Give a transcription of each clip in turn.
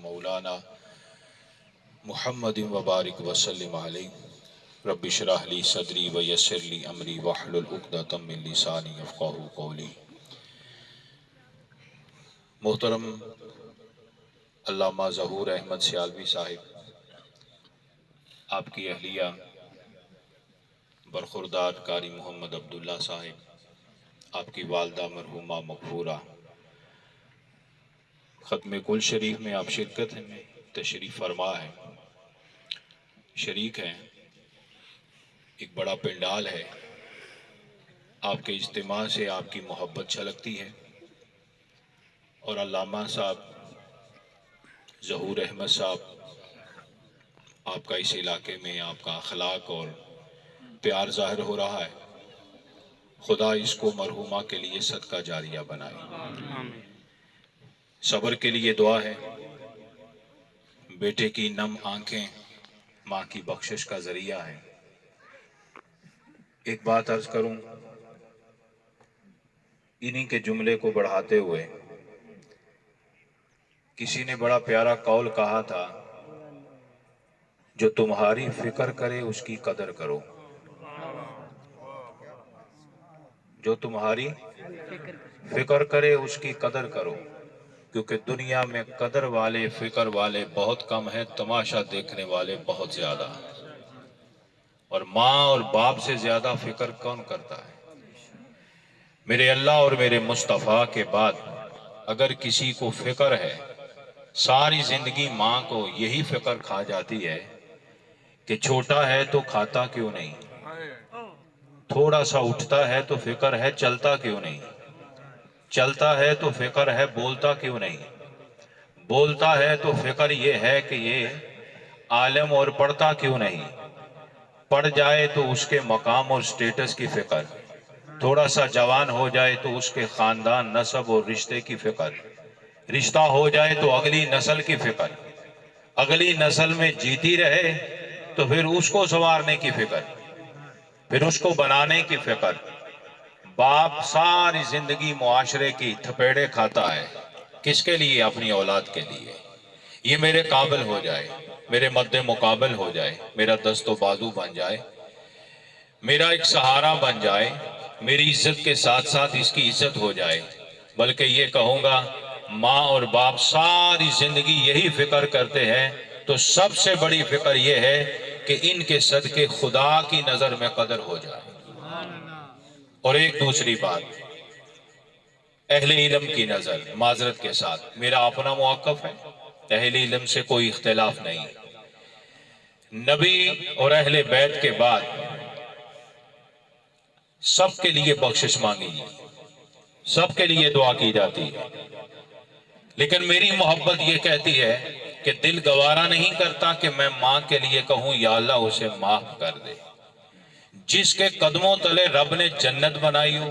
مولانا محمد وبارک وسلم علیہ رب اشرح لی صدری ویسر لی امری واحلل عقدۃ من لسانی یفقہوا قولی۔ محترم علامہ ظہور احمد سیالوی صاحب، آپ کی اہلیہ برخوردار قاری محمد عبداللہ صاحب، آپ کی والدہ مرحومہ مغفورہ، ختم کل شریف میں آپ شرکت میں تشریف فرما ہے، شریک ہیں، ایک بڑا پنڈال ہے، آپ کے اجتماع سے آپ کی محبت چھلکتی ہے، اور علامہ صاحب ظہور احمد صاحب، آپ کا اس علاقے میں آپ کا اخلاق اور پیار ظاہر ہو رہا ہے۔ خدا اس کو مرحومہ کے لیے صدقہ جاریہ بنائے۔ صبر کے لیے دعا ہے، بیٹے کی نم آنکھیں ماں کی بخشش کا ذریعہ ہے۔ ایک بات عرض کروں، انہی کے جملے کو بڑھاتے ہوئے کسی نے بڑا پیارا قول کہا تھا، جو تمہاری فکر کرے اس کی قدر کرو، جو تمہاری فکر کرے اس کی قدر کرو، کیونکہ دنیا میں قدر والے فکر والے بہت کم ہیں، تماشا دیکھنے والے بہت زیادہ ہیں، اور ماں اور باپ سے زیادہ فکر کون کرتا ہے؟ میرے اللہ اور میرے مصطفیٰ کے بعد اگر کسی کو فکر ہے، ساری زندگی ماں کو یہی فکر کھا جاتی ہے کہ چھوٹا ہے تو کھاتا کیوں نہیں، تھوڑا سا اٹھتا ہے تو فکر ہے چلتا کیوں نہیں، چلتا ہے تو فکر ہے بولتا کیوں نہیں، بولتا ہے تو فکر یہ ہے کہ یہ عالم اور پڑھتا کیوں نہیں، پڑھ جائے تو اس کے مقام اور سٹیٹس کی فکر، تھوڑا سا جوان ہو جائے تو اس کے خاندان نسب اور رشتے کی فکر، رشتہ ہو جائے تو اگلی نسل کی فکر، اگلی نسل میں جیتی رہے تو پھر اس کو سنوارنے کی فکر، پھر اس کو بنانے کی فکر۔ باپ ساری زندگی معاشرے کی تھپیڑے کھاتا ہے، کس کے لیے؟ اپنی اولاد کے لیے، یہ میرے قابل ہو جائے، میرے مد مقابل ہو جائے، میرا دست و بازو بن جائے، میرا ایک سہارا بن جائے، میری عزت کے ساتھ ساتھ اس کی عزت ہو جائے۔ بلکہ یہ کہوں گا، ماں اور باپ ساری زندگی یہی فکر کرتے ہیں، تو سب سے بڑی فکر یہ ہے کہ ان کے صدقے خدا کی نظر میں قدر ہو جائے۔ اور ایک دوسری بات، اہل علم کی نظر، معذرت کے ساتھ میرا اپنا موقف ہے، اہل علم سے کوئی اختلاف نہیں، نبی اور اہل بیت کے بعد سب کے لیے بخشش مانگی جاتی، سب کے لیے دعا کی جاتی ہے، لیکن میری محبت یہ کہتی ہے کہ دل گوارا نہیں کرتا کہ میں ماں کے لیے کہوں یا اللہ اسے معاف کر دے۔ جس کے قدموں تلے رب نے جنت بنائی ہو،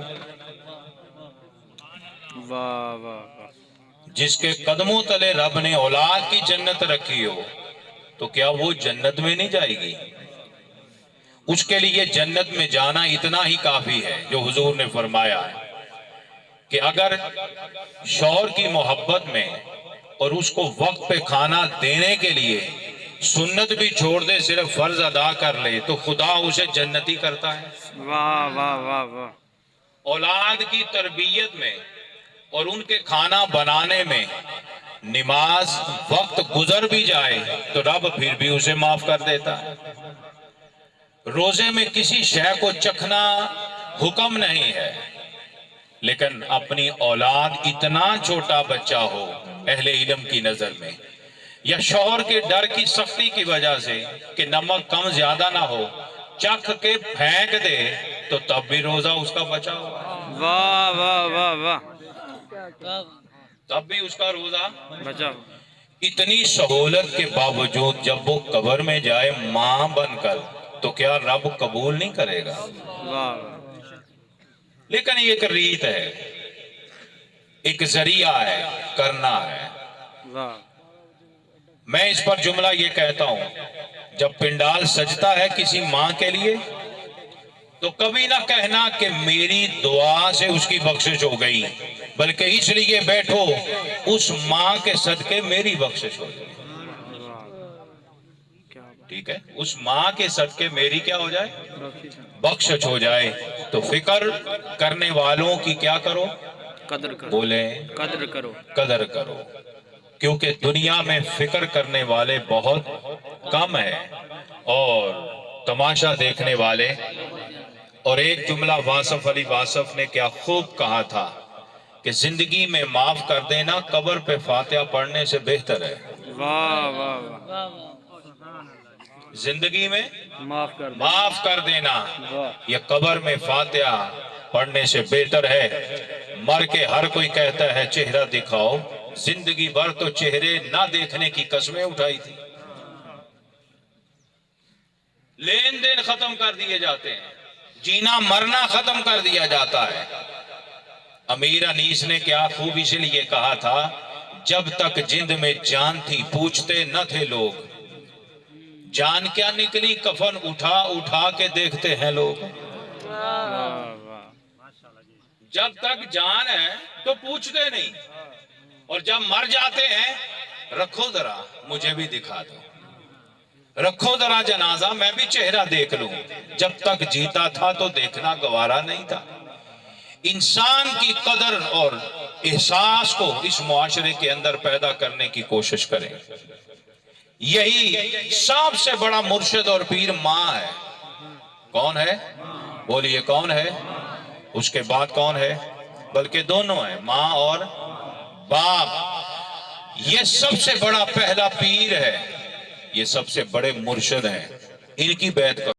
واہ واہ واہ، جس کے قدموں تلے رب نے اولاد کی جنت رکھی ہو، تو کیا وہ جنت میں نہیں جائے گی؟ اس کے لیے جنت میں جانا اتنا ہی کافی ہے، جو حضور نے فرمایا ہے کہ اگر شوہر کی محبت میں اور اس کو وقت پہ کھانا دینے کے لیے سنت بھی چھوڑ دے، صرف فرض ادا کر لے، تو خدا اسے جنتی کرتا ہے۔ واہ واہ واہ واہ، اولاد کی تربیت میں اور ان کے کھانا بنانے میں نماز وقت گزر بھی جائے تو رب پھر بھی اسے معاف کر دیتا ہے۔ روزے میں کسی شے کو چکھنا حکم نہیں ہے، لیکن اپنی اولاد اتنا چھوٹا بچہ ہو اہل علم کی نظر میں، یا شوہر کے ڈر کی سختی کی وجہ سے کہ نمک کم زیادہ نہ ہو، چکھ کے پھینک دے تو تب بھی روزہ اس کا بچا ہو، واہ واہ واہ واہ، تب بھی اس کا روزہ۔ بچاؤ، اتنی سہولت کے باوجود جب وہ قبر میں جائے ماں بن کر، تو کیا رب قبول نہیں کرے گا؟ واہ لیکن یہ ایک ریت ہے، ایک ذریعہ ہے، کرنا ہے۔ واہ، میں اس پر جملہ یہ کہتا ہوں، جب پنڈال سجتا ہے کسی ماں کے لیے تو کبھی نہ کہنا کہ میری دعا سے اس کی بخشش ہو گئی، بلکہ اس لیے بیٹھو اس ماں کے صدقے میری بخشش ہو جائے. ٹھیک ہے, اس ماں کے صدقے میری کیا ہو جائے, بخشش ہو جائے. تو فکر کرنے والوں کی کیا کرو, قدر کرو, بولیں قدر کرو. قدر کرو, کیونکہ دنیا میں فکر کرنے والے بہت کم ہیں اور تماشا دیکھنے والے. اور ایک جملہ واصف علی واصف نے کیا خوب کہا تھا کہ زندگی میں معاف کر دینا قبر پہ فاتحہ پڑھنے سے بہتر ہے. واہ واہ واہ. زندگی میں معاف کر دے. معاف کر دینا واہ. یہ قبر میں فاتحہ پڑھنے سے بہتر ہے. مر کے ہر کوئی کہتا ہے چہرہ دکھاؤ, زندگی بھر تو چہرے نہ دیکھنے کی قسمیں اٹھائی تھی. لین دین ختم کر دیے جاتے ہیں, جینا مرنا ختم کر دیا جاتا ہے. امیر انیس نے کیا خوب اس لیے کہا تھا, جب تک جند میں جان تھی پوچھتے نہ تھے لوگ, جان کیا نکلی کفن اٹھا اٹھا کے دیکھتے ہیں لوگ. واہ واہ. جب تک جان ہے تو پوچھتے نہیں, اور جب مر جاتے ہیں رکھو ذرا مجھے بھی دکھا دو, رکھو ذرا جنازہ میں بھی چہرہ دیکھ لوں. جب تک جیتا تھا تو دیکھنا گوارا نہیں تھا. انسان کی قدر اور احساس کو اس معاشرے کے اندر پیدا کرنے کی کوشش کریں. یہی سب سے بڑا مرشد اور پیر ماں ہے. کون ہے, بولیے کون ہے, اس کے بعد کون ہے, بلکہ دونوں ہیں, ماں اور باپ. یہ سب سے بڑا پہلا پیر ہے, یہ سب سے بڑے مرشد ہیں, ان کی بیعت کرو.